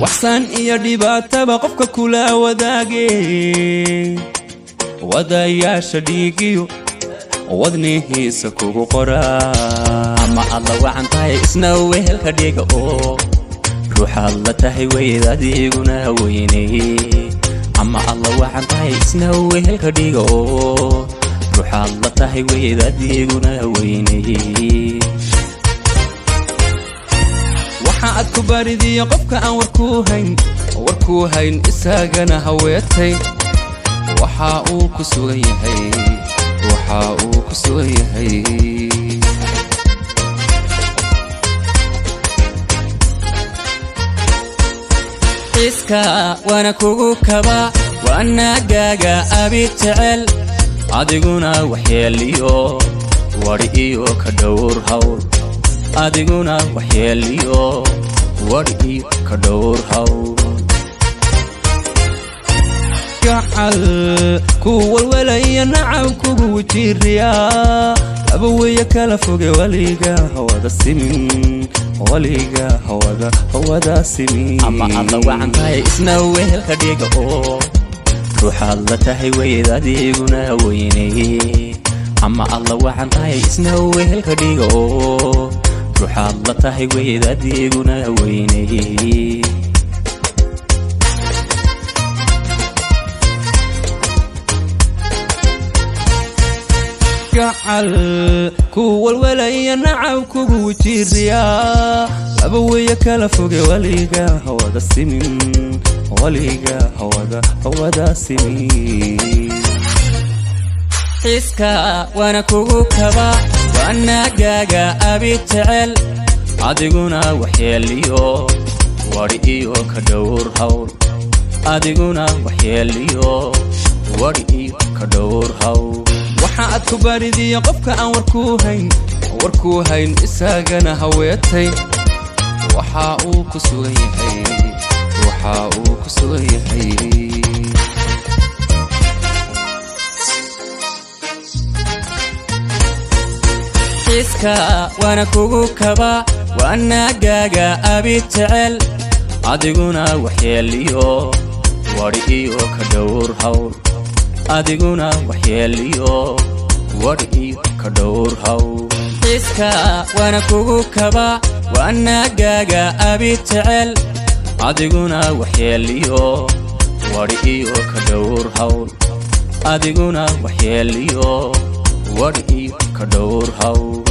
وحسن إيا ديباتا بقفك كلا وداقي ودايا شديقيو ودني هيسا كوكو قرا أما الله وعن تاي اسنوه الكديقو روح الله تاي ويدا ديقنا ويني أما الله وعن تاي اسنوه الكديقو روح الله تاي ويدا ديقنا ويني waxaad ku baridii qofka aan warku hayn isagana haweetay waxa uu ku sugan yahay iska wana kugu kaba wana gaga abitcel adiguna waxyeeliyo wari iyo ka dhowr hawl adiguna waxyeeliyo wari ka dhowr hawl gacal ku walwalaya nacab kugu jiriya abaweya kala foge waliga hawada simin hawada simin ama alla wacan tahay isna wehelka dhiga oo ruuxaad la tahay weyda adiguna weynay ama alla wacan tahay isna wehelka dhiga oo ruuxaad la tahay weyda adiguna weynay gacal ku walwalaya nacab kugu jiriya abaweya kala foge waliga hawada simin hawada simin iska wana kugu kaba wana gaga abitcel adiguna waxyeeliyo wari iyo ka dhowr hawl adiguna waxyeeliyo wari iyo ka dhowr hawl waxaad ku baridii qofka aan warku hayn isagana haweetay waxa uu ku sugan yahay iska wana kugu kaba wana gaga abitcel adiguna waxyeeliyo wari iyo ka dhowr hawl adiguna waxyeeliyo wari iyo ka dhowr hawl iska wana kugu kaba wana gaga abitcel adiguna waxyeeliyo wari iyo ka dhowr hawl adiguna waxyeeliyo wari iyo ka dhowr hawl